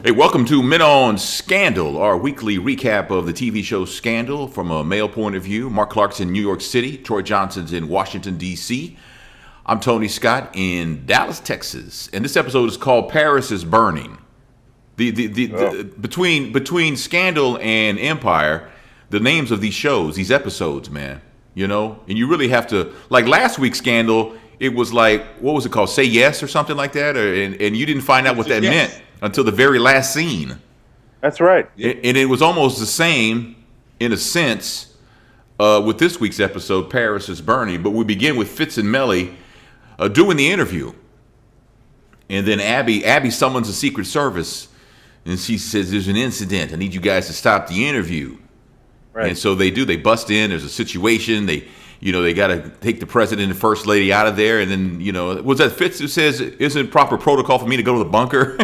Hey, welcome to Men on Scandal, our weekly recap of the TV show Scandal from a male point of view. Mark Clark's in New York City. Troy Johnson's in Washington, D.C. I'm Tony Scott in Dallas, Texas. And this episode is called Paris is Burning. Between Scandal and Empire, the names of these shows, these episodes, man, you know, and you really have to, like last week's Scandal, it was like, what was it called? Say Yes or something like that? And you didn't find out what that meant until the very last scene. That's right. And it was almost the same, in a sense, with this week's episode, Paris is Burning. But we begin with Fitz and Mellie doing the interview. And then Abby summons the Secret Service. And she says, there's an incident. I need you guys to stop the interview. Right. And so they do. They bust in. There's a situation. They got to take the president and first lady out of there. And then, was that Fitz who says, isn't it proper protocol for me to go to the bunker?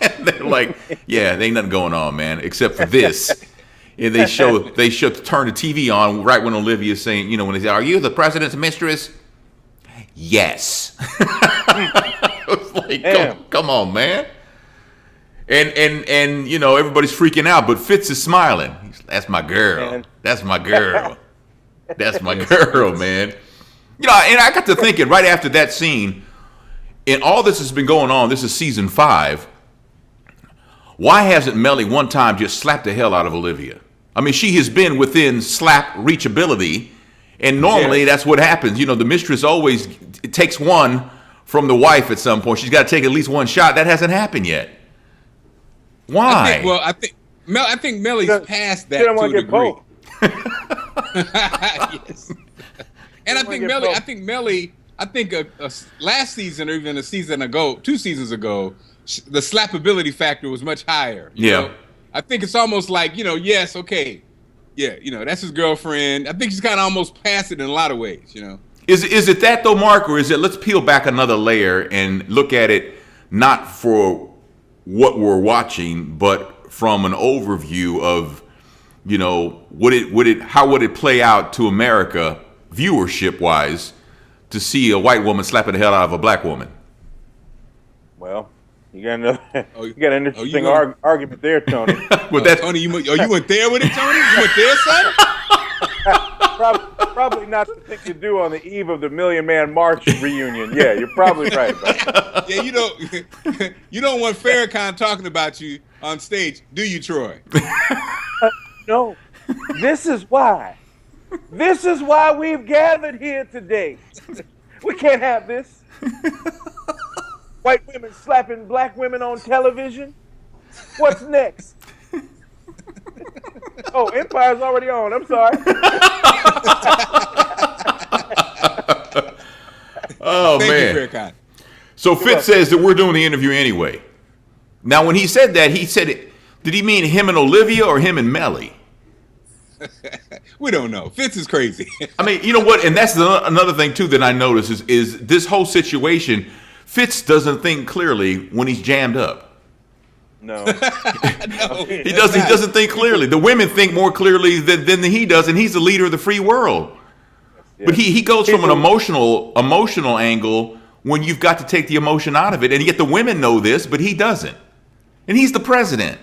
And they're like, yeah, there ain't nothing going on, man, except for this. And they turn the TV on right when Olivia's saying, when they say, are you the president's mistress? Yes. I was like, come on, man. And everybody's freaking out, but Fitz is smiling. That's my girl. Man. That's my girl. That's my girl, man. And I got to thinking right after that scene, and all this has been going on, this is season 5, why hasn't Mellie one time just slapped the hell out of Olivia? I mean, she has been within slap reachability, and normally that's what happens. The mistress always takes one from the wife at some point. She's got to take at least one shot. That hasn't happened yet. Why? I think Mellie's past that to a degree. Yes. And I think Mellie, last season or even a season ago, 2 seasons ago, the slappability factor was much higher. You know? I think it's almost like, yes, okay. Yeah, that's his girlfriend. I think she's kind of almost past it in a lot of ways, Is it that though, Mark, or is it let's peel back another layer and look at it not for what we're watching, but from an overview of how would it play out to America viewership wise to see a white woman slapping the hell out of a black woman? Well, you got an interesting argument there, Tony. Tony, you went there with it, Tony? You went there, son? Probably not the thing to do on the eve of the Million Man March reunion. Yeah, you're probably right. But. Yeah, you don't want Farrakhan talking about you on stage, do you, Troy? No, this is why. This is why we've gathered here today. We can't have this. White women slapping black women on television. What's next? Oh, Empire's already on. I'm sorry. Oh, man. Thank you, Farrakhan. So Fitz says that we're doing the interview anyway. Now, when he said that, did he mean him and Olivia or him and Mellie? We don't know. Fitz is crazy. I mean, you know what? And that's another thing, too, that I noticed is this whole situation, Fitz doesn't think clearly when he's jammed up. No. He doesn't think clearly. The women think more clearly than he does, and he's the leader of the free world. Yes. But he goes from an emotional angle when you've got to take the emotion out of it, and yet the women know this, but he doesn't. And he's the president.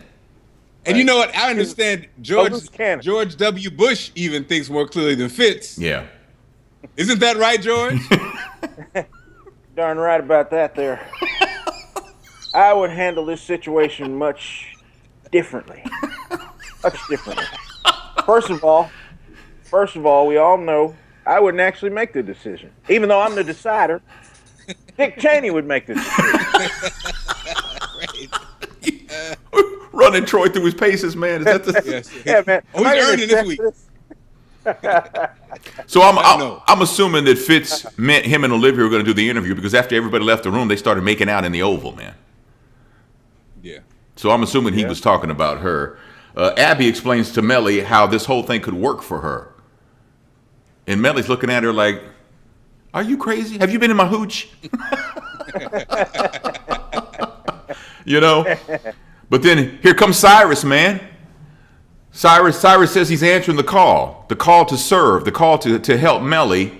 And you know what? I understand George W. Bush even thinks more clearly than Fitz. Yeah. Isn't that right, George? Darn right about that there. I would handle this situation much differently. Much differently. First of all, we all know I wouldn't actually make the decision. Even though I'm the decider, Dick Cheney would make the decision. Running Troy through his paces, man. Is that the? Yes. Yeah, man. Oh, he's earning this week. So I'm assuming that Fitz meant him and Olivia were going to do the interview because after everybody left the room, they started making out in the Oval, man. Yeah. So I'm assuming he was talking about her. Abby explains to Mellie how this whole thing could work for her, and Mellie's looking at her like, "Are you crazy? Have you been in my hooch?" But then here comes Cyrus, man. Cyrus says he's answering the call to serve, the call to help Mellie.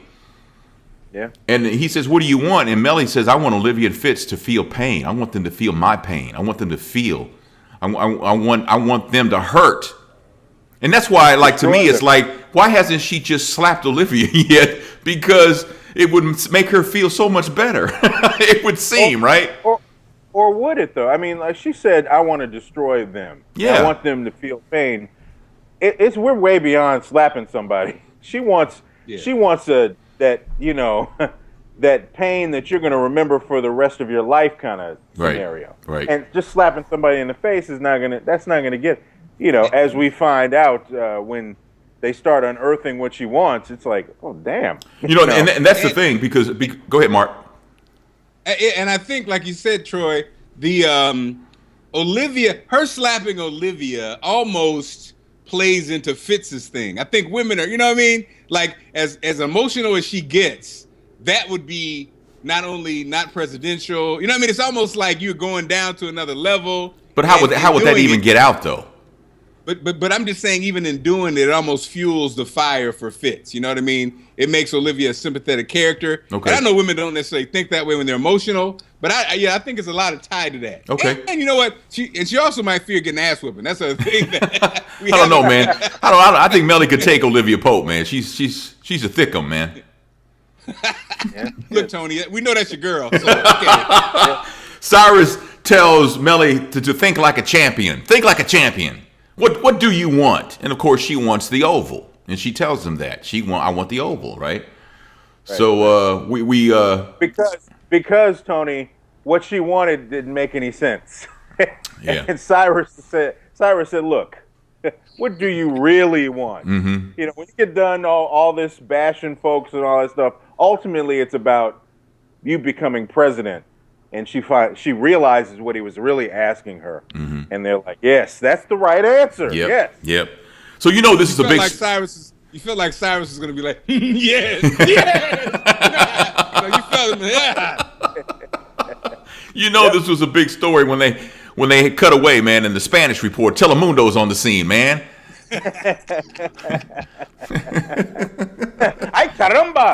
Yeah. And he says, what do you want? And Mellie says, I want Olivia and Fitz to feel pain. I want them to feel my pain. I want them to feel I want them to hurt. And that's why, like, to me, it's like, why hasn't she just slapped Olivia yet? Because it would make her feel so much better. It would seem, right? Or would it, though? I mean, like she said, I want to destroy them. Yeah. I want them to feel pain. We're way beyond slapping somebody. She wants that, you know, that pain that you're going to remember for the rest of your life kind of scenario. Right. And just slapping somebody in the face that's not going to get, you know, as we find out when they start unearthing what she wants, it's like, oh, damn. You know, and that's the thing, because go ahead, Mark. And I think, like you said, Troy, the Olivia, her slapping Olivia almost plays into Fitz's thing. I think women are, you know what I mean? Like, as emotional as she gets, that would be not only not presidential, you know what I mean? It's almost like you're going down to another level. But how would that even get out, though? But I'm just saying, even in doing it, it almost fuels the fire for Fitz. You know what I mean? It makes Olivia a sympathetic character. Okay. And I know women don't necessarily think that way when they're emotional, but I think it's a lot of tie to that. Okay. And you know what? She also might fear getting ass whipping. That's a thing. That I don't know, man. I think Melly could take Olivia Pope, man. She's a thickum, man. Yeah. Look, Tony, we know that's your girl. So, okay. Cyrus tells Melly to think like a champion. Think like a champion. What do you want? And of course, she wants the oval, and she tells him that I want the oval, right? So we because Tony, what she wanted didn't make any sense. Yeah. And Cyrus said, look, what do you really want? Mm-hmm. You know, when you get done all this bashing folks and all that stuff, ultimately it's about you becoming president. And she realizes what he was really asking her. Mm-hmm. And they're like, yes, that's the right answer. Yep. Yes. Yep. So you know this is a big... You feel like Cyrus is going to be like, yes, yes. You felt him, yeah. You know this was a big story when they cut away, man, in the Spanish report. Telemundo's on the scene, man. ¡Ay, caramba!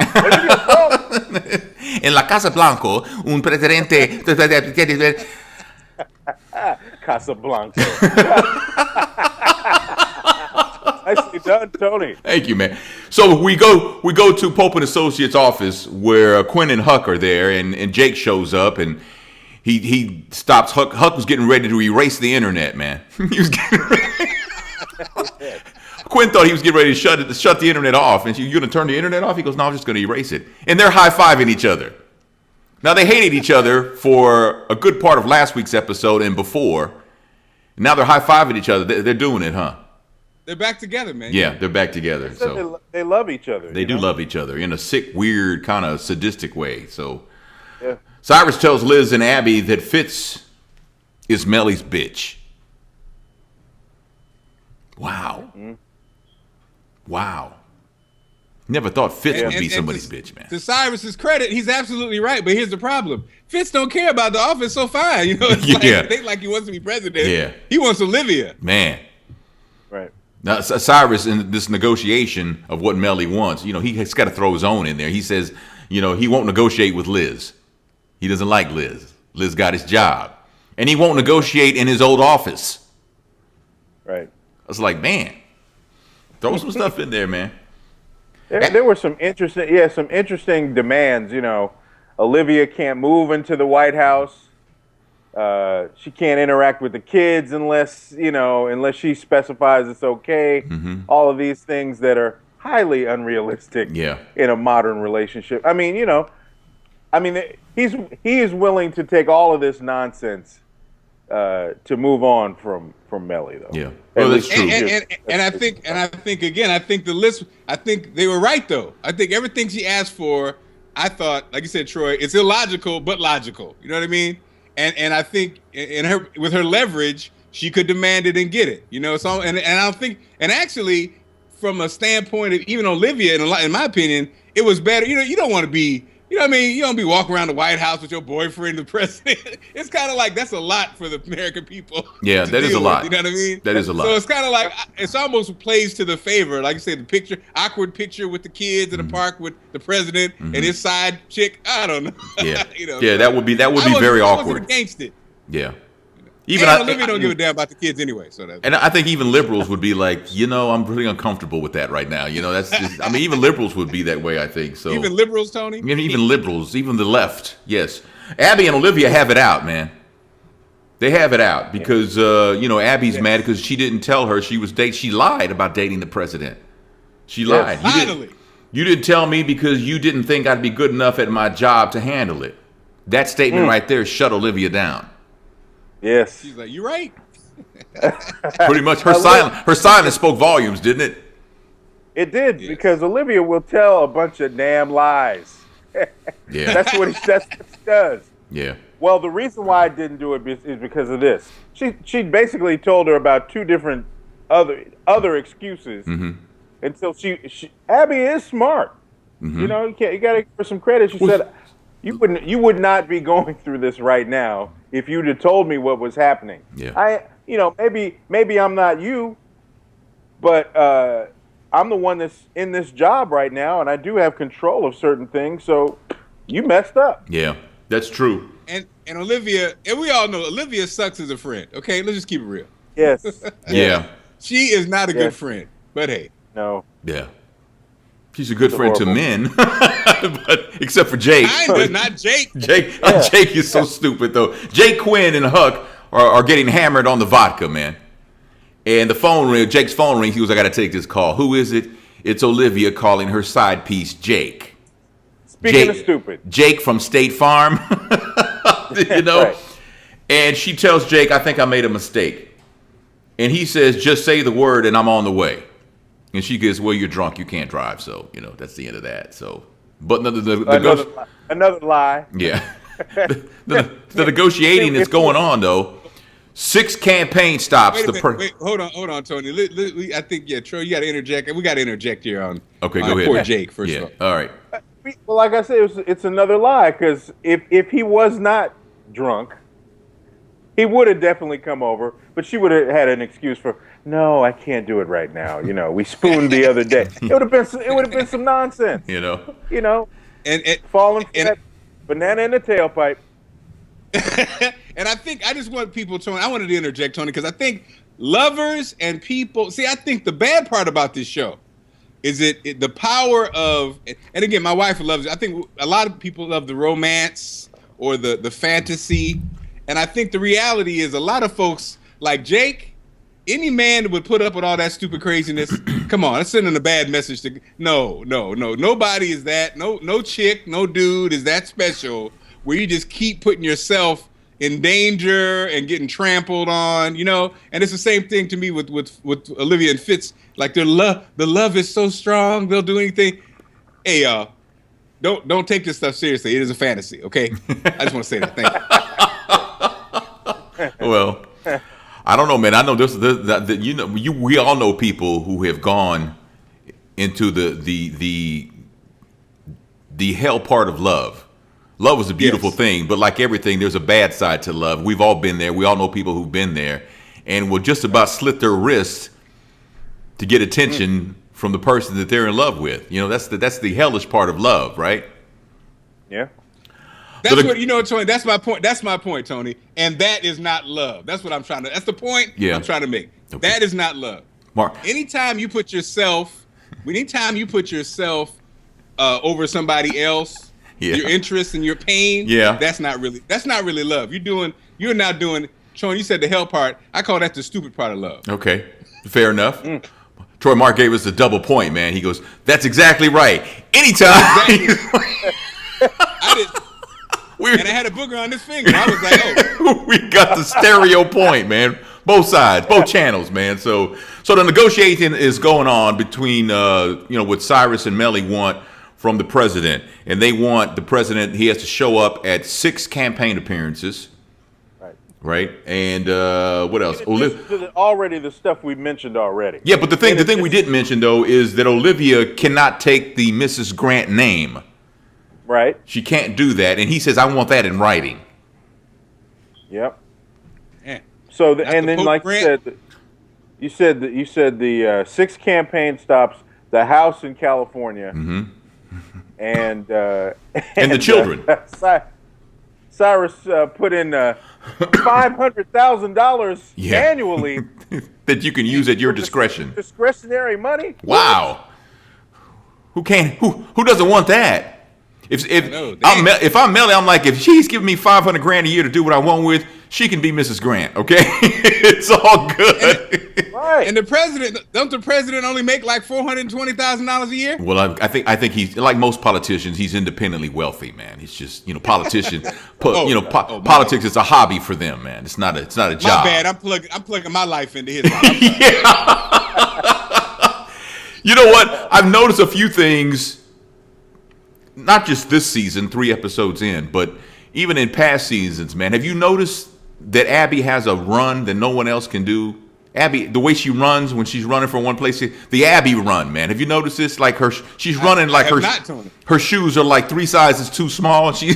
En la Casa Blanco, un presidente... Casablanca. Nicely done, Tony. Thank you, man. So we go to Pope and Associates' office where Quinn and Huck are there, and Jake shows up, and he stops Huck. Huck was getting ready to erase the internet, man. He was getting ready. Quinn thought he was getting ready to shut the internet off. And you going to turn the internet off? He goes, no, I'm just going to erase it. And they're high-fiving each other. Now, they hated each other for a good part of last week's episode and before. Now they're high-fiving each other. They're doing it, huh? They're back together, man. Yeah, they're back together. So they love each other. They do love each other in a sick, weird, kind of sadistic way. So yeah. Cyrus tells Liz and Abby that Fitz is Melly's bitch. Wow. Mm-hmm. Wow. Never thought Fitz would be somebody's bitch, man. To Cyrus's credit, he's absolutely right. But here's the problem: Fitz don't care about the office, so fine. You know, it's like he wants to be president. Yeah. He wants Olivia. Man. Right. Now Cyrus, in this negotiation of what Melly wants, you know, he's got to throw his own in there. He says, you know, he won't negotiate with Liz. He doesn't like Liz. Liz got his job, and he won't negotiate in his old office. Right. I was like, man, throw some stuff in there, man. There were some interesting demands. You know, Olivia can't move into the White House. She can't interact with the kids unless she specifies it's okay. Mm-hmm. All of these things that are highly unrealistic in a modern relationship. I mean, he is willing to take all of this nonsense to move on from Melly, though. Yeah, well, that's true. And I think again, the list. I think they were right, though. I think everything she asked for, I thought, like you said, Troy, it's illogical but logical. You know what I mean? And I think with her leverage, she could demand it and get it. You know, so and I don't think, and actually, from a standpoint of even Olivia, in my opinion, it was better. You know, you don't want to be. You know what I mean? You don't be walking around the White House with your boyfriend, the president. It's kind of like that's a lot for the American people. Yeah, that is a lot. You know what I mean? That is a lot. So it's kind of like it's almost plays to the favor. Like you said, awkward picture with the kids in the park with the president and his side chick. I don't know. Yeah, you know, yeah, that would be very awkward. Against it. Yeah, Olivia don't give a damn about the kids anyway. So that. And I think even liberals would be like, I'm really uncomfortable with that right now. That's just, even liberals would be that way, I think. So even liberals, Tony? Even liberals, even the left, yes. Abby and Olivia have it out, man. They have it out because, Abby's mad because she didn't tell her she lied about dating the president. She lied. Finally. You didn't tell me because you didn't think I'd be good enough at my job to handle it. That statement right there shut Olivia down. Yes. She's like, you're right. Pretty much her silence spoke volumes, didn't it? It did, because Olivia will tell a bunch of damn lies. Yeah. That's what she does. Yeah. Well, the reason why I didn't do it is because of this. She basically told her about two different other excuses until she Abby is smart. You got to give her some credit. She said, you would not be going through this right now if you'd have told me what was happening. Yeah. Maybe I'm not you, but I'm the one that's in this job right now, and I do have control of certain things. So you messed up. Yeah, that's true. And Olivia, and we all know Olivia sucks as a friend. Okay, let's just keep it real. Yes. Yeah. She is not a good friend, but hey. No. Yeah. She's a good friend to men, but except for Jake. Kinda, not Jake. Jake is so stupid though. Jake Quinn and Huck are getting hammered on the vodka, man. And the phone rings. Jake's phone rings. He goes, "I got to take this call." Who is it? It's Olivia calling her side piece, Jake. Speaking of stupid, Jake from State Farm. Right. And she tells Jake, "I think I made a mistake." And he says, "Just say the word, and I'm on the way." And she goes, "Well, you're drunk. You can't drive." So, that's the end of that. So, but another lie. Yeah. the negotiating is going on, though. 6 campaign stops. Wait, hold on, Tony. I think, Troy, you got to interject. We got to interject here on go ahead. Poor Jake, first of all. All right. Well, like I said, it's another lie, because if he was not drunk, he would have definitely come over, but she would have had an excuse for, no, I can't do it right now. We spooned the other day. It would have been some nonsense. And falling for that banana in the tailpipe. And I just want people, Tony, I wanted to interject, Tony, because I think lovers and people, I think the bad part about this show is the power of, and again, my wife loves it. I think a lot of people love the romance or the fantasy. And I think the reality is a lot of folks like Jake, any man that would put up with all that stupid craziness, come on, that's sending a bad message to, no. Nobody is that, no chick, no dude is that special where you just keep putting yourself in danger and getting trampled on, and it's the same thing to me with Olivia and Fitz. Like the love is so strong, they'll do anything. Hey, y'all, don't take this stuff seriously. It is a fantasy, okay? I just want to say that. Thank you. Well, I don't know, man. I know we all know people who have gone into the hell part of love. Love is a beautiful thing, but like everything, there's a bad side to love. We've all been there. We all know people who've been there and will just about slit their wrists to get attention from the person that they're in love with. That's the hellish part of love, right? Yeah. That's Tony. That's my point, Tony. And that is not love. That's what I'm trying to. That's the point I'm trying to make. Okay. That is not love. Mark. Anytime you put yourself over somebody else. Yeah. Your interest and your pain, that's not really love. You're not doing, Sean, you said the hell part. I call that the stupid part of love. Okay, fair enough. Troy Mark gave us a double point, man. He goes, that's exactly right. Anytime. Exactly. And I had a booger on this finger. I was like, oh. We got the stereo point, man. Both sides, both channels, man. So the negotiation is going on between, what Cyrus and Melly want from the president, and they want the president. He has to show up at 6 campaign appearances, right? And what else? Already the stuff we mentioned already. Yeah, but the thing we didn't mention though is that Olivia cannot take the Mrs. Grant name. Right. She can't do that, and he says, "I want that in writing." Yep. Yeah. So then, like you said the 6 campaign stops, the house in California. Mm-hmm. And the children. Cyrus put in $500,000 Yeah. annually that you can use at your discretion. discretionary money. Wow. Who doesn't want that? If I'm Melly, I'm like, if she's giving me $500,000 a year to do what I want with, she can be Mrs. Grant. Okay, it's all good. Right. And don't the president only make like $420,000 a year? Well, I think he's like most politicians. He's independently wealthy, man. He's just politicians. Politics is a hobby for them, man. It's not a job. My bad. I'm plugging my life into his life. Yeah. You know what? I've noticed a few things. Not just this season, 3 episodes in, but even in past seasons, man. Have you noticed that Abby has a run that no one else can do? Abby, the way she runs when she's running from one place, the Abby run, man. Have you noticed this? Like she's running like her shoes are like 3 sizes too small, and she.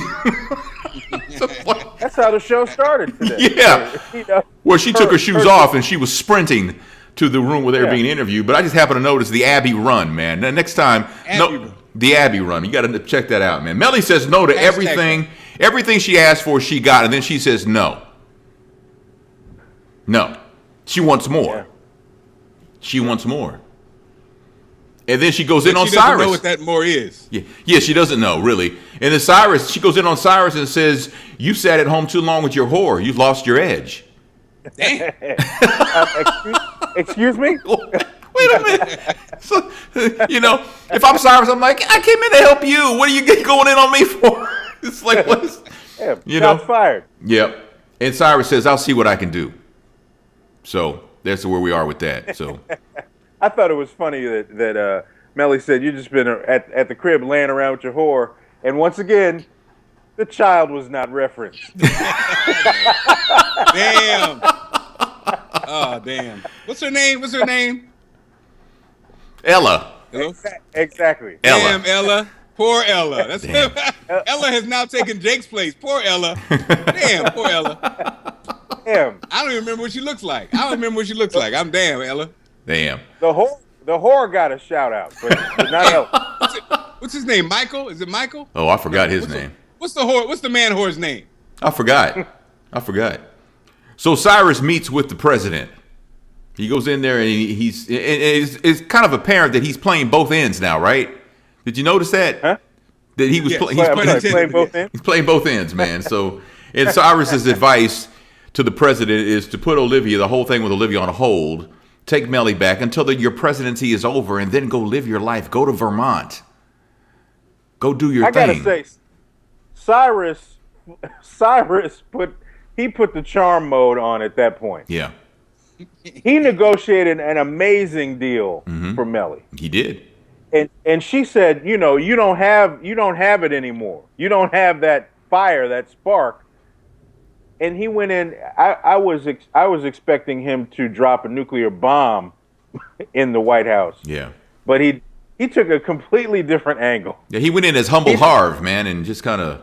That's how the show started today. Yeah. Well, she took her shoes off and she was sprinting to the room where they were being interviewed. But I just happened to notice the Abby run, man. Now, next time, the Abby run. You got to check that out, man. Melly says no to everything. Everything she asked for, she got, and then she says no. No. She wants more. Yeah. She wants more. And then she goes in on Cyrus. She doesn't know Cyrus. what that more is. Yeah, she doesn't know, really. And then she goes in on Cyrus and says, "You sat at home too long with your whore. You've lost your edge." Damn. Excuse me? Wait a minute. So, if I'm Cyrus, I'm like, I came in to help you. What are you going in on me for? It's like, what is, shots fired. Yep. And Cyrus says, I'll see what I can do. So that's where we are with that. So I thought it was funny that Melly said you just been at the crib laying around with your whore, and once again, the child was not referenced. Damn. Oh, damn. What's her name? Ella. Hello? Exactly. Ella. Damn, Ella. Poor Ella. That's Damn. Ella has now taken Jake's place. Poor Ella. Damn, poor Ella. Damn. I don't even remember what she looks like. I'm damn, Ella. Damn. The whore got a shout out, but not Ella. What's his name? Michael? Is it Michael? Oh, I forgot his name. What's the man whore's name? I forgot. So Cyrus meets with the president. He goes in there and it's kind of apparent that he's playing both ends now, right? Did you notice that? Huh? That he was Yes. Playing both ends. He's playing both ends, man. So, and Cyrus's advice to the president is to put the whole thing with Olivia on hold, take Melly back until your presidency is over, and then go live your life. Go to Vermont. Go do your thing. I gotta say, Cyrus put the charm mode on at that point. Yeah, He negotiated an amazing deal for Melly. he did. And she said, you don't have it anymore. You don't have that fire, that spark. And he went in. I was expecting him to drop a nuclear bomb in the White House. Yeah, but he took a completely different angle. yeah. He went in as humble Harv, man, and just kind of.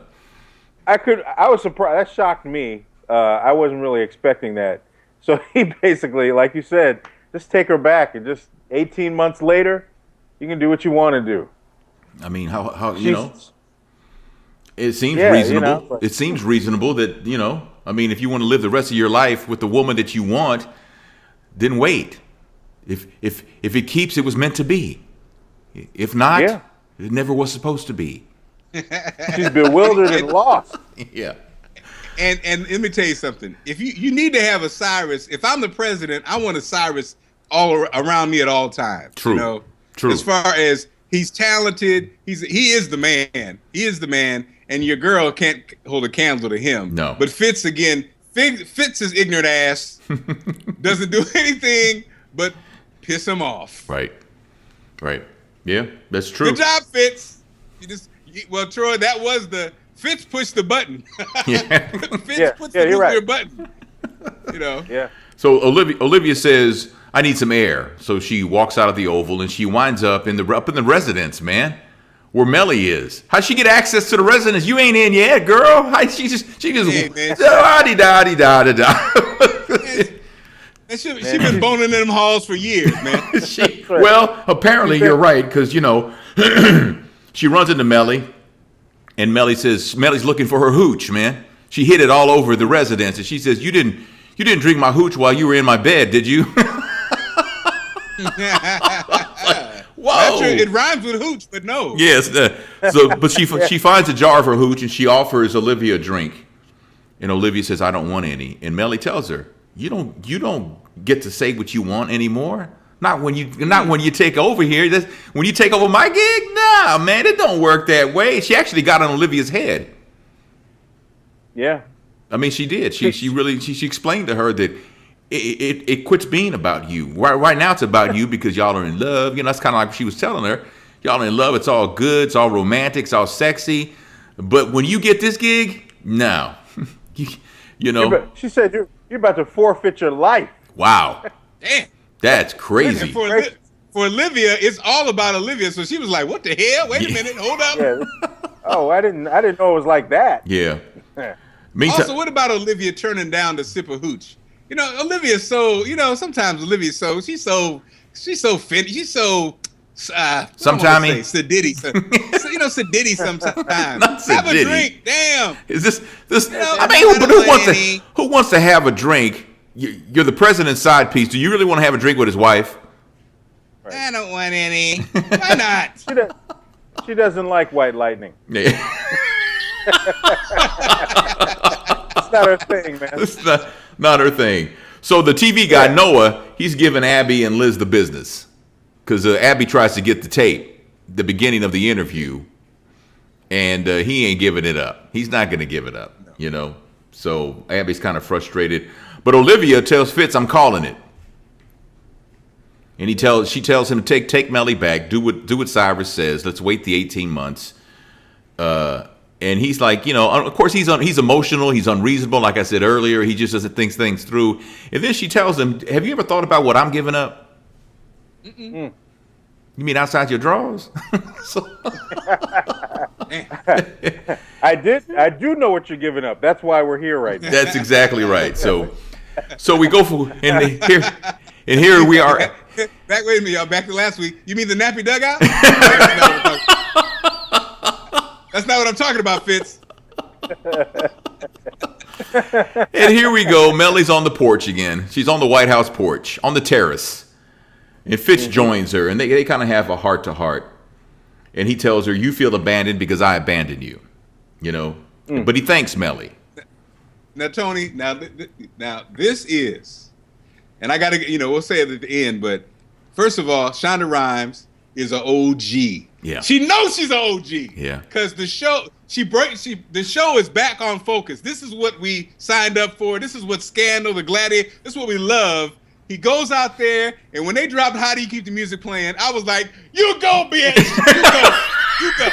I was surprised. That shocked me. I wasn't really expecting that. So he basically, like you said, just take her back, and just 18 months later, you can do what you want to do. I mean, how it seems reasonable. It seems reasonable that I mean, if you want to live the rest of your life with the woman that you want, then wait. If it keeps, it was meant to be. If not, it never was supposed to be. She's bewildered and lost. Yeah. And let me tell you something. If you need to have a Cyrus, if I'm the president, I want a Cyrus all around me at all times. True. True. As far as he's talented, he is the man. He is the man, and your girl can't hold a candle to him. No. But Fitz his ignorant ass doesn't do anything but piss him off. Right. Yeah, that's true. Good job, Fitz. Troy, that was Fitz pushed the button. Yeah. Fitz puts the nuclear button. Yeah. So Olivia says, I need some air. So she walks out of the Oval and she winds up in the residence, man, where Melly is. How'd she get access to the residence? You ain't in yet, girl. She just Hey, man. She been boning in them halls for years, man. Well, apparently you're right, because she runs into Melly, and Melly says Melly's looking for her hooch, man. She hid it all over the residence, and she says, "You didn't drink my hooch while you were in my bed, did you?" Whoa! True. It rhymes with hooch, but no. Yes. But she finds a jar of her hooch and she offers Olivia a drink, and Olivia says, "I don't want any." And Melly tells her, "You don't get to say what you want anymore. Not when you take over here. When you take over my gig, nah, man, it don't work that way." She actually got on Olivia's head. Yeah. I mean, she did. She really explained to her that it quits being about you. Right now it's about you because y'all are in love. You know, that's kind of like she was telling her. Y'all are in love. It's all good. It's all romantic. It's all sexy. But when you get this gig, no. you know. She said you're about to forfeit your life. Wow. Damn. That's crazy. For Olivia, it's all about Olivia. So she was like, "What the hell? Wait a minute. Hold up." Yeah. Oh, I didn't know it was like that. Yeah. Also, what about Olivia turning down the sip of hooch? You know, Olivia's so, sometimes Olivia's she's so fit. She's so, sometimes sedity. Sedity sometimes. Not have sedity. a drink. Damn. Is this? I mean, who wants to have a drink? You're the president's side piece. Do you really want to have a drink with his wife? Right. I don't want any. Why not? She doesn't like white lightning. Yeah. It's not her thing, man. It's not her thing. So the TV guy, Noah, he's giving Abby and Liz the business. Because Abby tries to get the tape, the beginning of the interview, and he ain't giving it up. He's not going to give it up, So Abby's kind of frustrated. But Olivia tells Fitz, "I'm calling it." And she tells him to take Melly back, do what Cyrus says. Let's wait the 18 months. And he's like, of course he's emotional, he's unreasonable. Like I said earlier, he just doesn't think things through. And then she tells him, "Have you ever thought about what I'm giving up?" Mm-mm. You mean outside your drawers? I do know what you're giving up. That's why we're here right now. That's exactly right. So we go for and here we are. Wait a minute, y'all. Back to last week. You mean the nappy dugout? That's not what I'm talking about, Fitz. And here we go. Melly's on the porch again. She's on the White House porch, on the terrace. And Fitz joins her, and they kind of have a heart-to-heart. And he tells her, "You feel abandoned because I abandoned you." But he thanks Melly. Now, Tony, now this is, and I got to, we'll say it at the end, but first of all, Shonda Rhimes is an OG. Yeah. She knows she's an OG. Yeah. Because the show, the show is back on focus. This is what we signed up for. This is what Scandal, The Gladiator, this is what we love. He goes out there, and when they dropped "How Do You Keep the Music Playing," I was like, "You go, bitch! You go!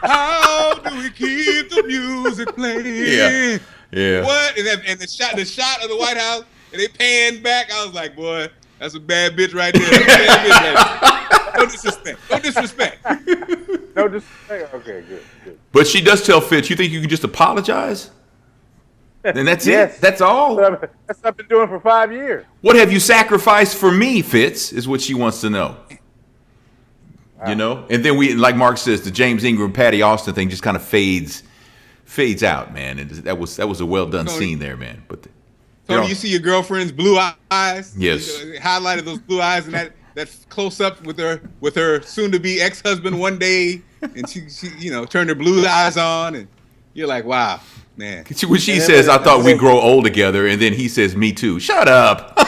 How do we keep the music playing?" Yeah. What? And the shot of the White House, and they panned back. I was like, "Boy, that's a bad bitch right there. That's a bad bitch right there. No disrespect. No disrespect. Okay, good. But she does tell Fitz, "You think you can just apologize? And that's Yes. it? That's all? That's what I've been doing for 5 years. What have you sacrificed for me, Fitz?" is what she wants to know. And then like Mark says, the James Ingram, Patty Austin thing just kind of fades out, man. And that was a well done scene there, man. But Tony, you see your girlfriend's blue eyes? Yes. You highlighted those blue eyes and that close up with her soon to be ex-husband one day, and she turned her blue eyes on, and you're like, wow. Man. When she says, "I thought we'd grow old together," and then he says, "Me too." Shut up.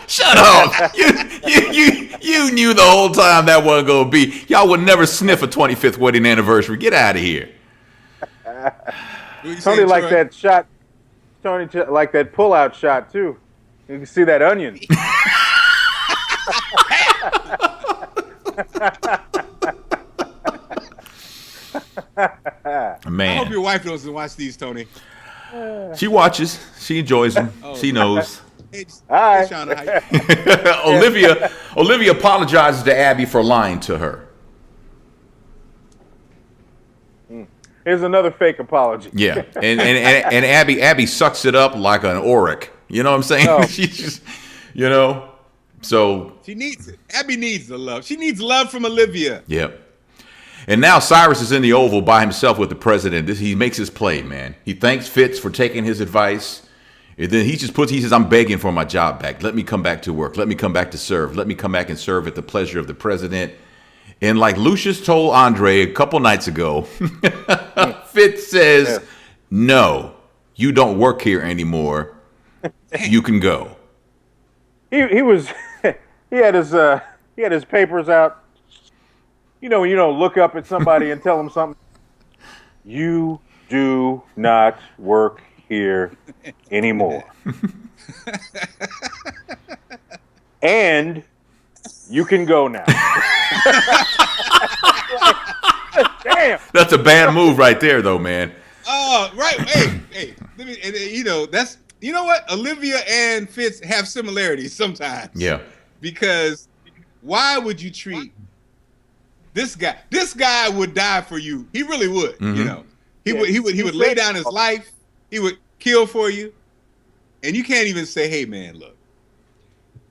Shut up. You knew the whole time that wasn't going to be. Y'all would never sniff a 25th wedding anniversary. Get out of here. Tony liked that shot. Tony liked that pull-out shot, too. You can see that onion. Man. I hope your wife doesn't watch these, Tony. She watches. She enjoys them. She knows. Hi. Olivia apologizes to Abby for lying to her. Here's another fake apology. Yeah, and Abby sucks it up like an oric. You know what I'm saying? Oh. She's just, so she needs it. Abby needs the love. She needs love from Olivia. Yep. And now Cyrus is in the Oval by himself with the president. He makes his play, man. He thanks Fitz for taking his advice. And then he says, I'm begging for my job back. Let me come back to work. Let me come back to serve. Let me come back and serve at the pleasure of the president. And like Lucius told Andre a couple nights ago, Fitz says, no, you don't work here anymore. You can go. He was he had his papers out. You know when you don't look up at somebody and tell them something. You do not work here anymore. And you can go now. Damn. That's a bad move right there, though, man. Oh, right. Hey. Let me, you know what? Olivia and Fitz have similarities sometimes. Yeah. Because why would you treat this guy? This guy would die for you. He really would. Mm-hmm. You know, he would lay down his life. He would kill for you, and you can't even say, "Hey, man, look,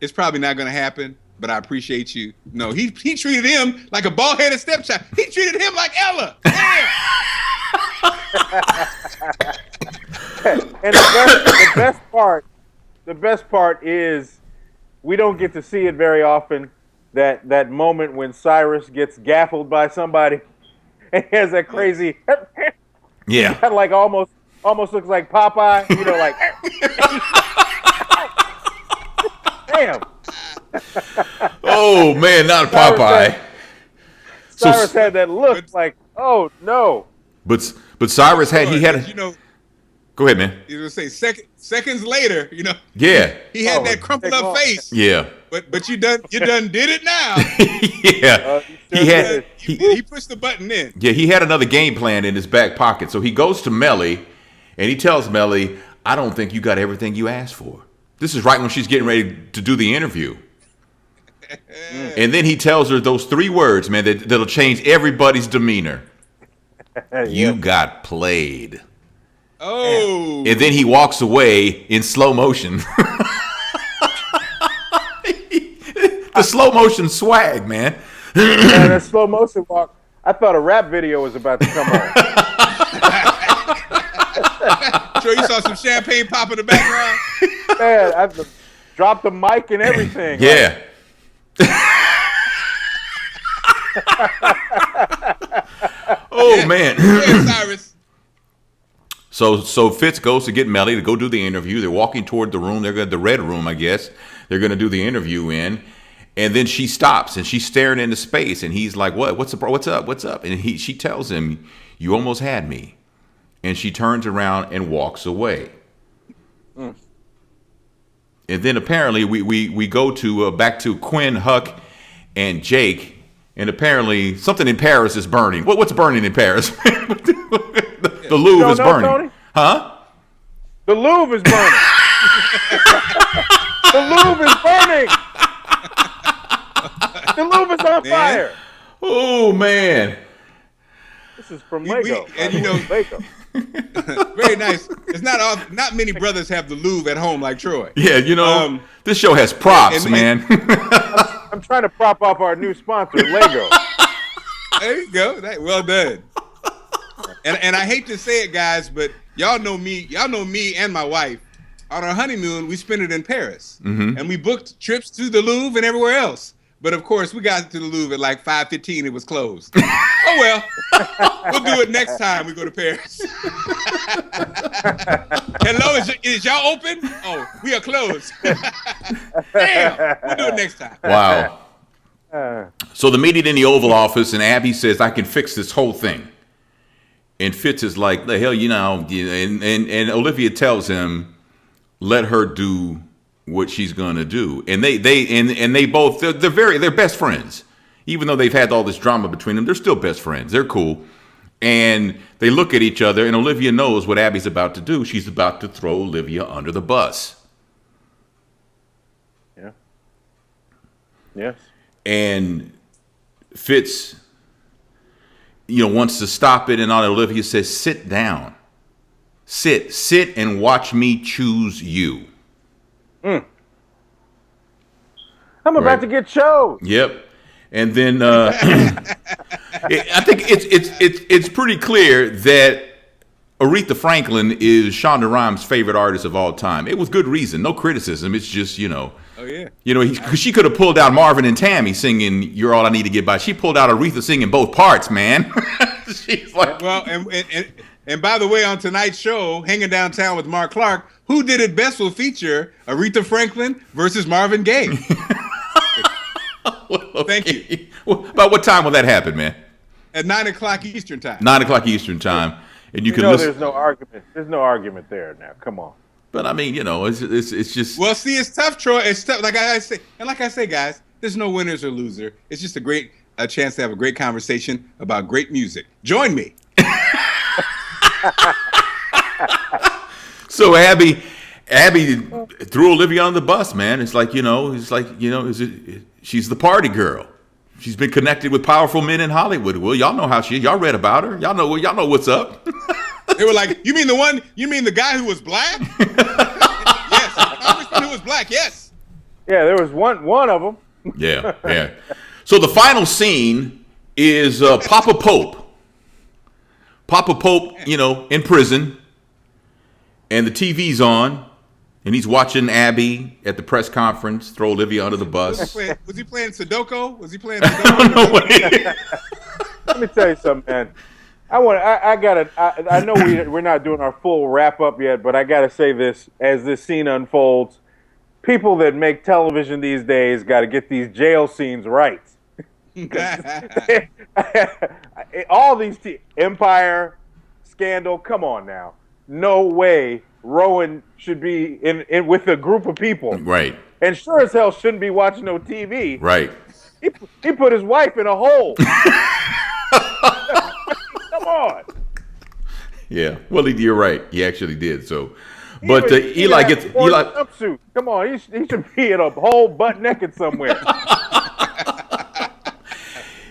it's probably not going to happen, but I appreciate you." No, he treated him like a bald-headed stepchild. He treated him like Ella. Damn. And the best part is we don't get to see it very often. That moment when Cyrus gets gaffled by somebody and he has that crazy, Yeah, kind of like almost looks like Popeye, you know, like damn. Oh man, not Popeye. Cyrus had that look like, oh no. But Cyrus had you know. Go ahead, man. You would say seconds later, you know. Yeah. He had that crumpled up face. Yeah. But you done did it now. Yeah. He pushed the button in. Yeah, he had another game plan in his back pocket. So he goes to Melly and he tells Melly, I don't think you got everything you asked for. This is right when she's getting ready to do the interview. And then he tells her those 3 words, man, that'll change everybody's demeanor. You got played. Oh. And then he walks away in slow motion. The slow motion swag, man. Man, that slow motion walk. I thought a rap video was about to come on. Sure, you saw some champagne pop in the background. Man, I dropped the mic and everything. Yeah. Oh man. Yeah, Cyrus. So Fitz goes to get Melly to go do the interview. They're walking toward the room. They're the red room, I guess. They're going to do the interview in. And then she stops and she's staring into space. And he's like, "What? What's up? And she tells him, "You almost had me." And she turns around and walks away. And then apparently we go to back to Quinn, Huck, and Jake. And apparently something in Paris is burning. What's burning in Paris? The Louvre is burning. Tony? Huh? The Louvre is burning. The Louvre is burning. The Louvre is on fire. Oh man. This is from Lego. And you know, Lego. very nice. It's not many brothers have the Louvre at home like Troy. Yeah, you know, this show has props, man. I'm trying to prop up our new sponsor, Lego. There you go. Well done. And I hate to say it, guys, but y'all know me and my wife. On our honeymoon, we spent it in Paris. Mm-hmm. And we booked trips to the Louvre and everywhere else. But of course, we got to the Louvre at like 5:15. It was closed. Oh well, we'll do it next time we go to Paris. Hello, is y'all open? Oh, we are closed. Damn, we'll do it next time. Wow. So the meeting in the Oval Office, and Abby says, "I can fix this whole thing." And Fitz is like, "The hell, you know?" And Olivia tells him, "Let her do what she's gonna do." And they both they're best friends. Even though they've had all this drama between them, they're still best friends. They're cool. And they look at each other, and Olivia knows what Abby's about to do. She's about to throw Olivia under the bus. Yeah. Yes. And Fitz, wants to stop it, and all Olivia says, "Sit down. Sit and watch me choose you." I'm about to get chose. Yep. And then I think it's pretty clear that Aretha Franklin is Shonda Rhimes' favorite artist of all time. It was good reason, no criticism. It's just Oh yeah. Because she could have pulled out Marvin and Tammy singing "You're All I Need to Get By." She pulled out Aretha singing both parts, man. She's like, well, and by the way, on tonight's show, Hanging Downtown with Mark Clark, who did it best will feature Aretha Franklin versus Marvin Gaye. well, Thank you. Well, about what time will that happen, man? At 9:00 Eastern time. 9:00 Eastern time, and you can know, listen. there's no argument. There's no argument there now. Come on. But I mean, it's just. Well, see, it's tough, Troy. It's tough. Like I say, guys, there's no winners or loser. It's just a chance to have a great conversation about great music. Join me. So Abby threw Olivia on the bus, man. She's the party girl. She's been connected with powerful men in Hollywood. Well, y'all know how she is. Y'all read about her. Y'all know what's up. They were like, you mean the guy who was black? Yes, the congressman who was black, yes. Yeah, there was one of them. Yeah. So the final scene is Papa Pope. Papa Pope, in prison, and the TV's on, and he's watching Abby at the press conference throw Olivia under the bus. Was he playing Sudoku? Let me tell you something, man. I know we're not doing our full wrap up yet, but I gotta say this as this scene unfolds. People that make television these days got to get these jail scenes right. All these Empire, Scandal, come on now. No way Rowan should be in with a group of people. Right. And sure as hell shouldn't be watching no TV. Right. He put his wife in a hole. Come on. Yeah. Well, you're right. He actually did. So, but Eli gets jumpsuit. Come on, he should be in a hole butt naked somewhere.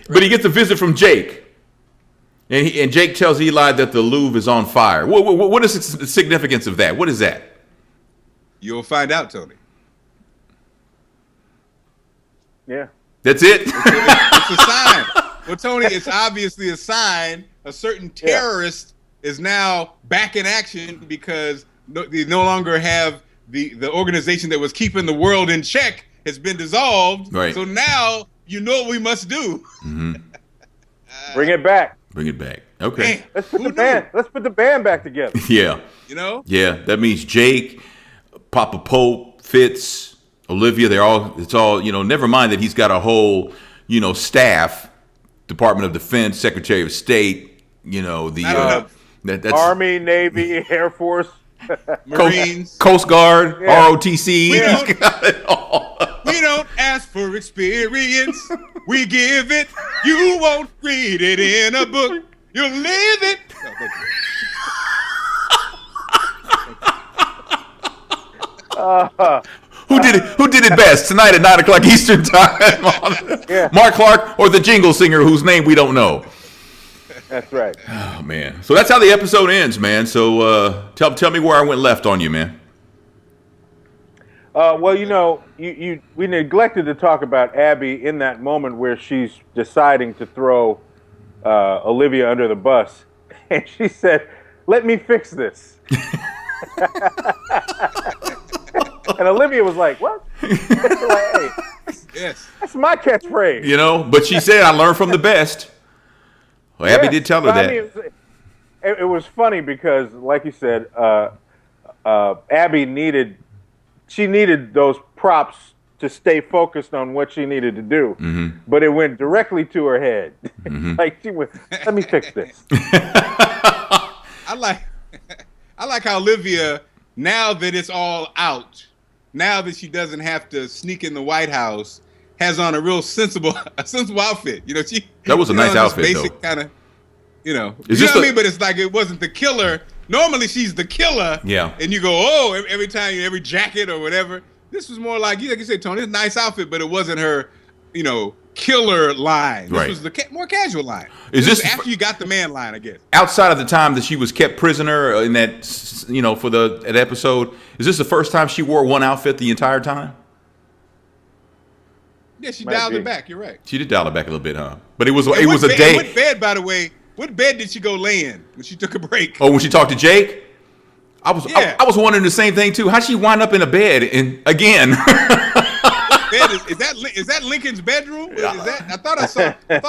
But he gets a visit from Jake, and Jake tells Eli that the Louvre is on fire. What is the significance of that? What is that? You'll find out, Tony. Yeah. That's it? It's a sign. Well, Tony, it's obviously a sign. A certain terrorist is now back in action because they no longer have the organization that was keeping the world in check has been dissolved. Right. So now you know what we must do. Mm-hmm. Bring it back. Bring it back. Okay. Man, Let's put the band back together. Yeah. Yeah, that means Jake, Papa Pope, Fitz, Olivia, it's all, never mind that he's got a whole, staff, Department of Defense, Secretary of State, that's Army, Navy, Air Force, Marines, Coast Guard, ROTC. He's got it all. We don't ask for experience. We give it. You won't read it in a book. You'll live it. No, thank you. Who did it best tonight at 9:00 Eastern time? Mark Clark or the jingle singer whose name we don't know? That's right. Oh man. So that's how the episode ends, man. So tell me where I went left on you, man. Well, we neglected to talk about Abby in that moment where she's deciding to throw Olivia under the bus, and she said, "Let me fix this." And Olivia was like, "What?" Like, hey, yes, that's my catchphrase. But she said, "I learned from the best." Well, Abby did tell her that. I mean, it was funny because, like you said, Abby needed those props to stay focused on what she needed to do, but it went directly to her head. Like she went, "Let me fix this." I like how Olivia, now that it's all out, now that she doesn't have to sneak in the White House, has on a real sensible outfit. That was a nice outfit, basic though. Kind of, Is you know what I mean? But it's like it wasn't the killer. Normally she's the killer. Yeah. And you go, oh, every time, every jacket or whatever. This was more like you said, Tony, it's a nice outfit, but it wasn't her, killer line. This was the more casual line. Is this after you got the man line, I guess? Outside of the time that she was kept prisoner in that, for that episode, is this the first time she wore one outfit the entire time? Yeah, she Might dialed be. it back. You're right. She did dial it back a little bit, huh? But it was And a what day. What bed, by the way? What bed did she go lay in when she took a break? Oh, when she talked to Jake, I was Yeah. I was wondering the same thing too. How'd she wind up in a bed and again? Bed is that Lincoln's bedroom? Is that? I thought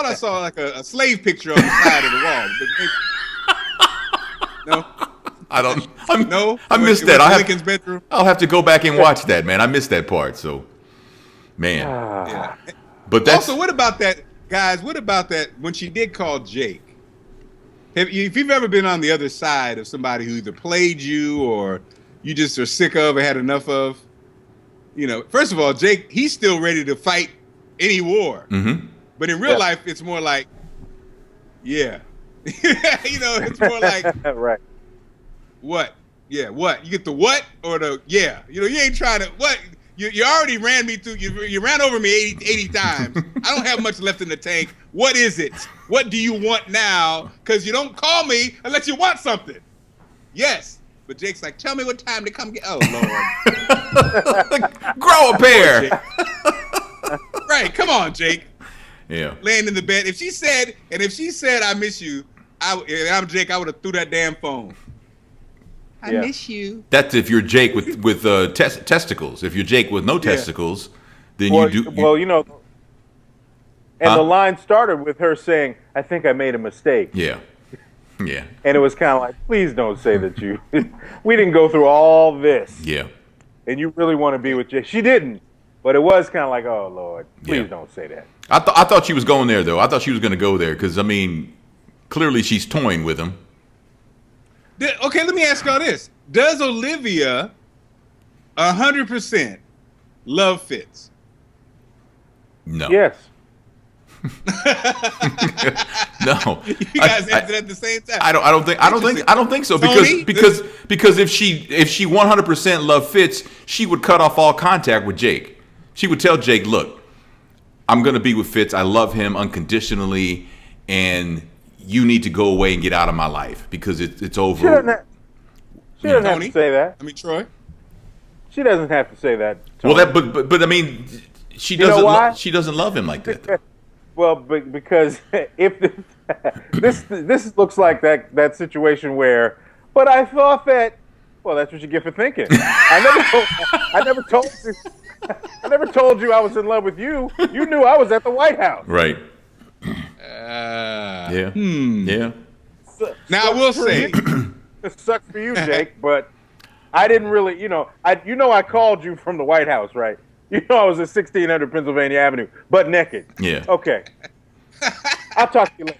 I saw like a slave picture on the side of the wall. But no, I don't. no. I missed It that. was Lincoln's bedroom. I'll have to go back and watch that, man. I missed that part. So, man. Yeah. But that's Also, what about that, guys? What about that when she did call Jake? If you've ever been on the other side of somebody who either played you or you just are sick of or had enough of, first of all, Jake, he's still ready to fight any war. Mm-hmm. But in real life, it's more like, yeah. It's more like, Right. what? Yeah, what? You get the what or the yeah? You ain't trying to, what? You already ran me through, you ran over me 80 times. I don't have much left in the tank. What is it? What do you want now? Because you don't call me unless you want something. Yes. But Jake's like, tell me what time to come get. Oh, Lord. grow a pair. Right. Come on, Jake. Yeah. Laying in the bed. If she said, I miss you, and I'm Jake, I would have threw that damn phone. I Yeah. miss you. That's if you're Jake with testicles. If you're Jake with no testicles, then Well, you do. well, and Huh? the line started with her saying, "I think I made a mistake," Yeah. Yeah. and it was kind of like, "Please don't say that you. We didn't go through all this, Yeah. and you really want to be with Jake." She didn't, but it was kind of like, "Oh Lord, please Yeah. don't say that." I thought she was going there though. I thought she was going to go there because I mean, clearly she's toying with him. Okay, let me ask y'all this. Does Olivia 100% love Fitz? No. Yes. No. You guys answered at the same time. I don't think so Tony, because if she 100% loved Fitz, she would cut off all contact with Jake. She would tell Jake, "Look, I'm going to be with Fitz. I love him unconditionally, and you need to go away and get out of my life because it's over." She doesn't have Tony? to say that. I mean, Troy. She doesn't have to say that. Well, Tony. but I mean, she You know doesn't why? she doesn't love him like that. Though. Well, because if this looks like that situation where, but I thought that, well, that's what you get for thinking. I never told you I was in love with you. You knew I was at the White House. Right. Yeah. Yeah. Now, I will say, It sucks for you, Jake, but I didn't really, I called you from the White House, right? I was at 1600 Pennsylvania Avenue, butt naked. Yeah. Okay. I'll talk to you later.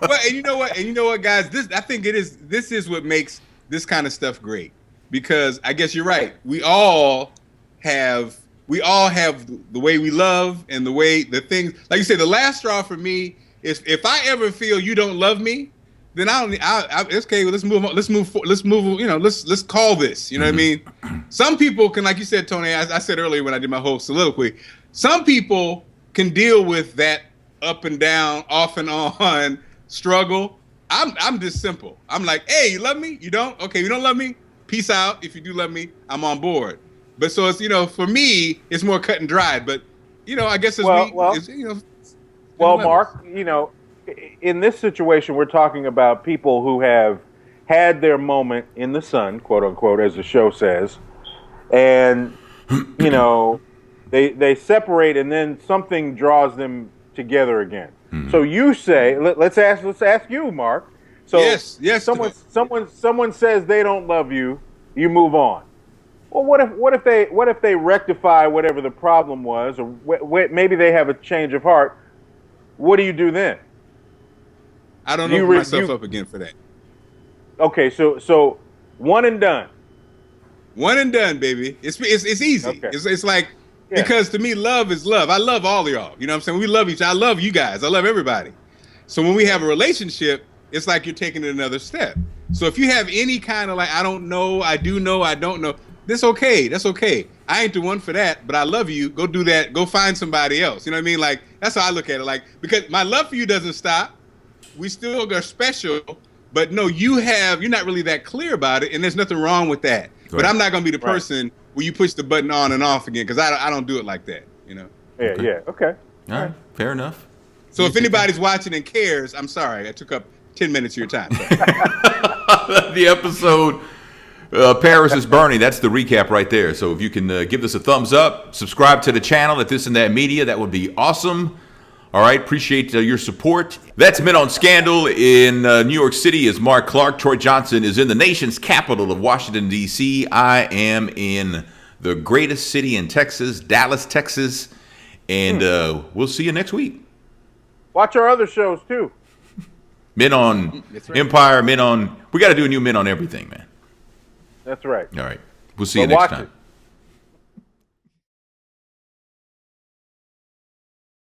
well, and you know what, guys? I think this is what makes this kind of stuff great. Because I guess you're right. We all have the way we love and the things, like you said, the last straw for me is if I ever feel you don't love me, then it's okay. Let's move on. Let's move. Let's call this. You know what I mean? Some people can, like you said, Tony. I said earlier when I did my whole soliloquy. Some people can deal with that up and down, off and on struggle. I'm just simple. I'm like, hey, you love me? You don't? Okay, you don't love me? Peace out. If you do love me, I'm on board. But so it's for me, it's more cut and dried. But I guess Well, Mark, in this situation, we're talking about people who have had their moment in the sun, quote unquote, as the show says, and they separate, and then something draws them together again. So you say, let's ask you, Mark. So yes. Someone says they don't love you, you move on. Well, what if they rectify whatever the problem was, or maybe they have a change of heart? What do you do then? I don't open myself up again for that. Okay, so one and done. One and done, baby. It's easy. Okay. It's like, because to me, love is love. I love all of y'all. You know what I'm saying? We love each other. I love you guys. I love everybody. So when we have a relationship, it's like you're taking it another step. So if you have any kind of like, I don't know, I do know, I don't know, that's okay. That's okay. I ain't the one for that, but I love you. Go do that. Go find somebody else. You know what I mean? Like, that's how I look at it. Like, because my love for you doesn't stop. We still are special, but no, you're not really that clear about it, and there's nothing wrong with that. Right. But I'm not going to be the person where you push the button on and off again, because I don't do it like that, Yeah. Okay. All right. Fair enough. So if anybody's watching and cares, I'm sorry. I took up 10 minutes of your time. The episode, Paris is Burning. That's the recap right there. So if you can give us a thumbs up, subscribe to the channel at This and That Media, that would be awesome. All right. Appreciate your support. That's Men on Scandal. In New York City is Mark Clark. Troy Johnson is in the nation's capital of Washington, D.C. I am in the greatest city in Texas, Dallas, Texas. And we'll see you next week. Watch our other shows, too. Men on Right. Empire, Men on... We got to do a new Men on Everything, man. That's right. All right. We'll see you But next watch time. it.